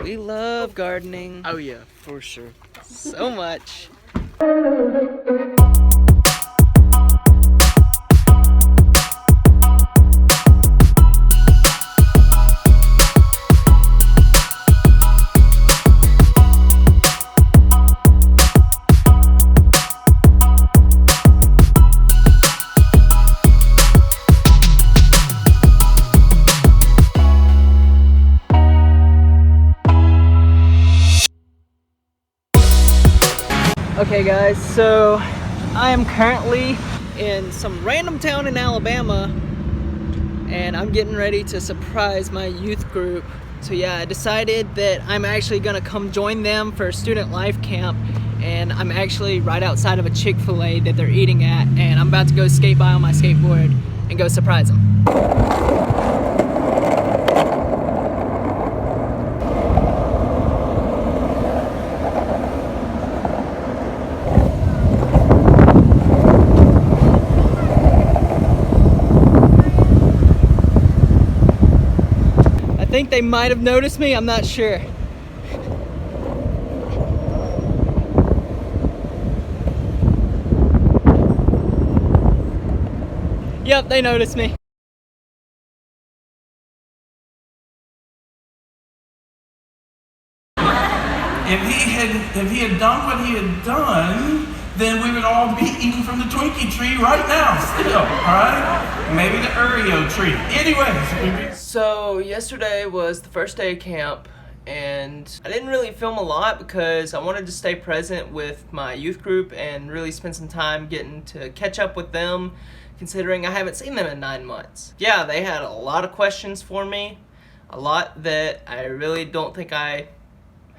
We love gardening. Oh yeah, for sure. So much. Okay guys, so I am currently in some random town in Alabama and I'm getting ready to surprise my youth group. So yeah, I decided that I'm actually gonna come join them for student life camp, and I'm actually right outside of a Chick-fil-A that they're eating at, and I'm about to go skate by on my skateboard and go surprise them. I think they might have noticed me, I'm not sure. Yep, they noticed me. If he had done what he had done, then we would all be eating from the Twinkie tree right now, still, alright? Maybe the Oreo tree. Anyways. So yesterday was the first day of camp, and I didn't really film a lot because I wanted to stay present with my youth group and really spend some time getting to catch up with them, considering I haven't seen them in 9 months. Yeah, they had a lot of questions for me, a lot that I really don't think I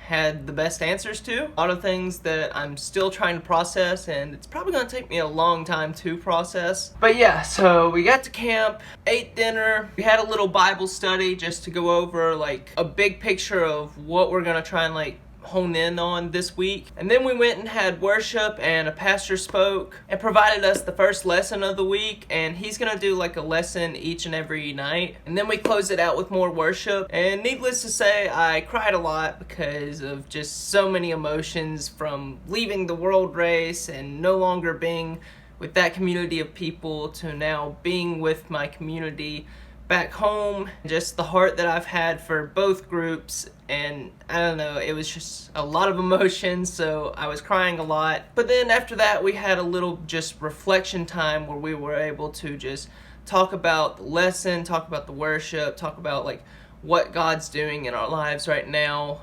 had the best answers to. A lot of things that I'm still trying to process, and it's probably gonna take me a long time to process. But yeah, so we got to camp, ate dinner, we had a little Bible study just to go over like a big picture of what we're gonna try and like hone in on this week. And then we went and had worship, and a pastor spoke and provided us the first lesson of the week, and he's gonna do like a lesson each and every night. And then we closed it out with more worship, and needless to say, I cried a lot because of just so many emotions from leaving the world race and no longer being with that community of people to now being with my community back home. Just the heart that I've had for both groups, and I don't know, it was just a lot of emotions, so I was crying a lot. But then after that we had a little just reflection time where we were able to just talk about the lesson, talk about the worship, talk about like what God's doing in our lives right now,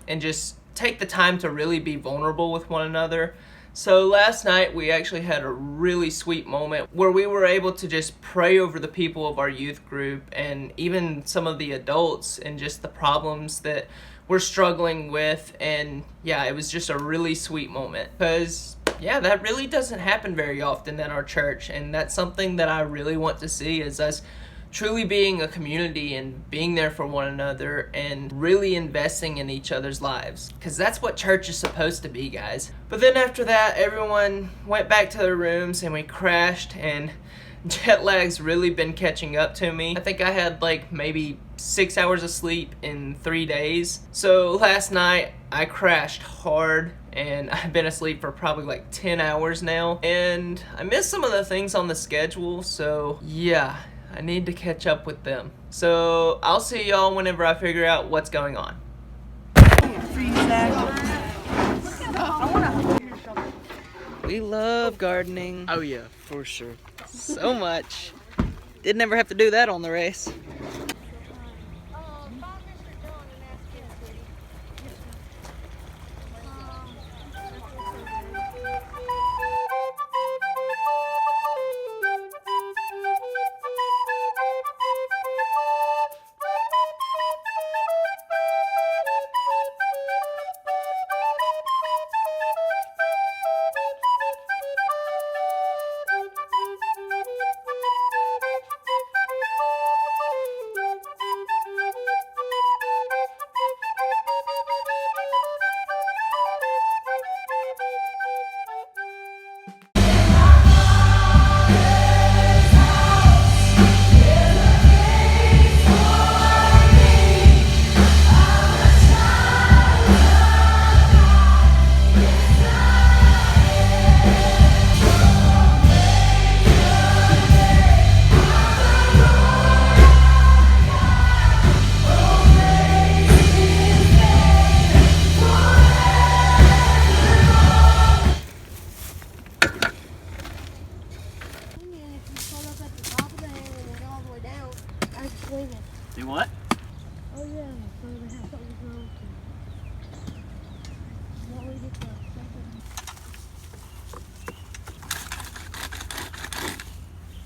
and just take the time to really be vulnerable with one another. So last night we actually had a really sweet moment where we were able to just pray over the people of our youth group and even some of the adults and just the problems that we're struggling with. And yeah, it was just a really sweet moment because yeah, that really doesn't happen very often in our church, and that's something that I really want to see, is us truly being a community and being there for one another and really investing in each other's lives, because that's what church is supposed to be, guys. But then after that, everyone went back to their rooms and we crashed, and jet lag's really been catching up to me. I think I had like maybe 6 hours of sleep in 3 days. So last night I crashed hard and I've been asleep for probably like 10 hours now, and I missed some of the things on the schedule, so yeah, I need to catch up with them. So I'll see y'all whenever I figure out what's going on. We love gardening. Oh yeah, for sure. So much. Didn't ever have to do that on the race. yeah, so we have something to go to. What we get the second.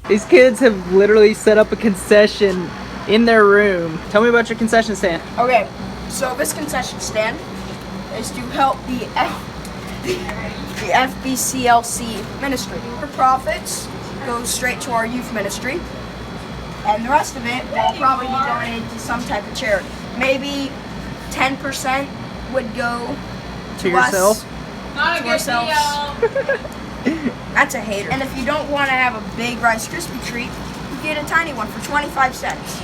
These kids have literally set up a concession in their room. Tell me about your concession stand. Okay, so this concession stand is to help the FBCLC ministry. The profits go straight to our youth ministry, and the rest of it will probably be donated to some type of charity. Maybe 10% would go to yourself? Us, to ourselves. That's a hater. And if you don't want to have a big Rice Krispie treat, you get a tiny one for 25 cents.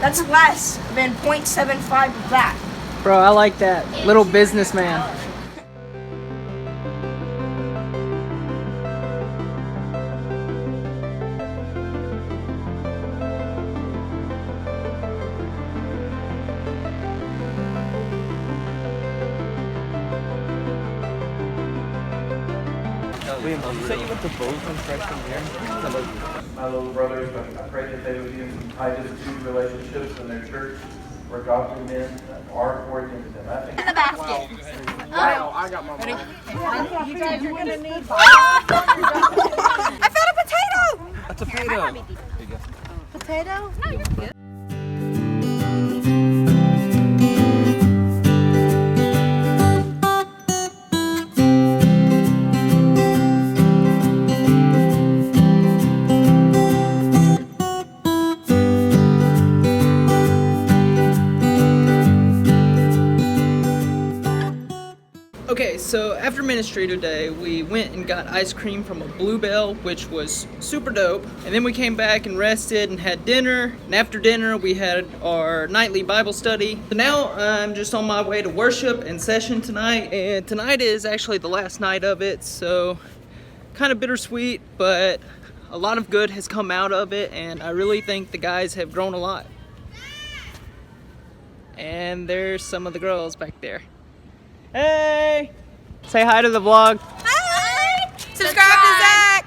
That's less than 0.75 of that. Bro, I like that. Little businessman. You said you went to Bozeman freshman year? My little brothers, I pray that they would be in some tight institute relationships in their church where godly men are poured into them. I think In the basket. Wow, I got my money. You guys are gonna need I found a potato! That's a potato. There you go. potato? No, you're good. Okay, so after ministry today, we went and got ice cream from a Bluebell, which was super dope. And then we came back and rested and had dinner. And after dinner, we had our nightly Bible study. So now I'm just on my way to worship and session tonight. And tonight is actually the last night of it, so kind of bittersweet, but a lot of good has come out of it. And I really think the guys have grown a lot. And there's some of the girls back there. Hey! Say hi to the vlog. Hi! Subscribe to Zach!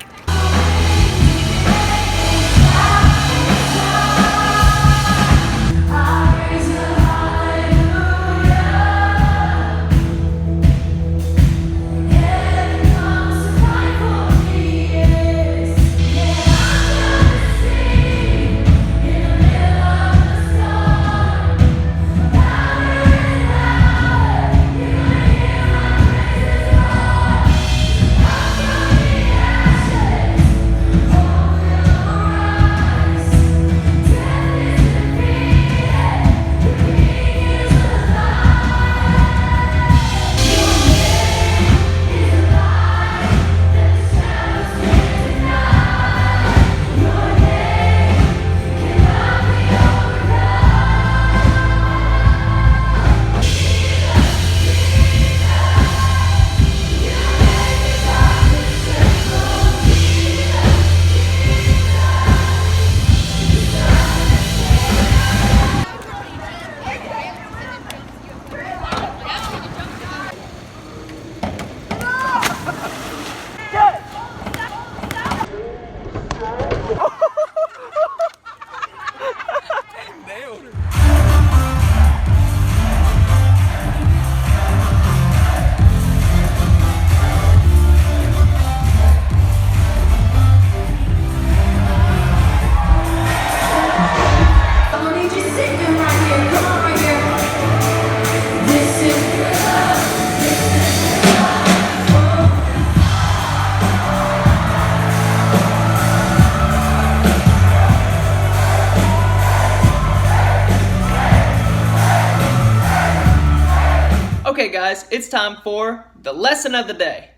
Okay guys, it's time for the lesson of the day.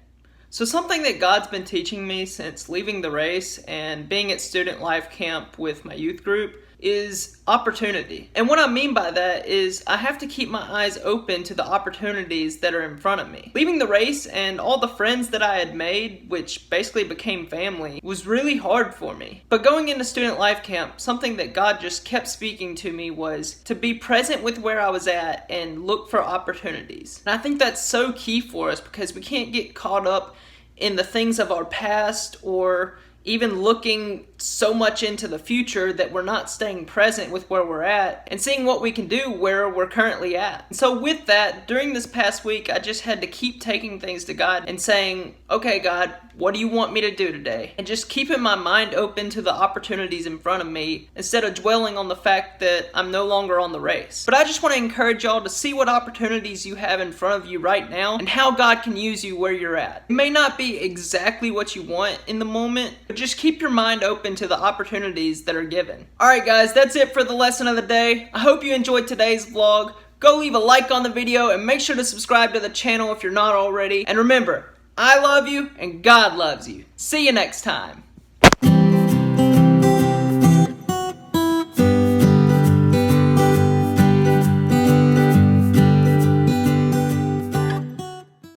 So something that God's been teaching me since leaving the race and being at student life camp with my youth group is opportunity. And what I mean by that is I have to keep my eyes open to the opportunities that are in front of me. Leaving the race and all the friends that I had made, which basically became family, was really hard for me. But going into student life camp, something that God just kept speaking to me was to be present with where I was at and look for opportunities. And I think that's so key for us because we can't get caught up in the things of our past or even looking so much into the future that we're not staying present with where we're at and seeing what we can do where we're currently at. And so with that, during this past week, I just had to keep taking things to God and saying, okay, God, what do you want me to do today? And just keeping my mind open to the opportunities in front of me instead of dwelling on the fact that I'm no longer on the race. But I just want to encourage y'all to see what opportunities you have in front of you right now and how God can use you where you're at. It may not be exactly what you want in the moment, but just keep your mind open to the opportunities that are given. Alright guys, that's it for the lesson of the day. I hope you enjoyed today's vlog. Go leave a like on the video and make sure to subscribe to the channel if you're not already. And remember, I love you and God loves you. See you next time.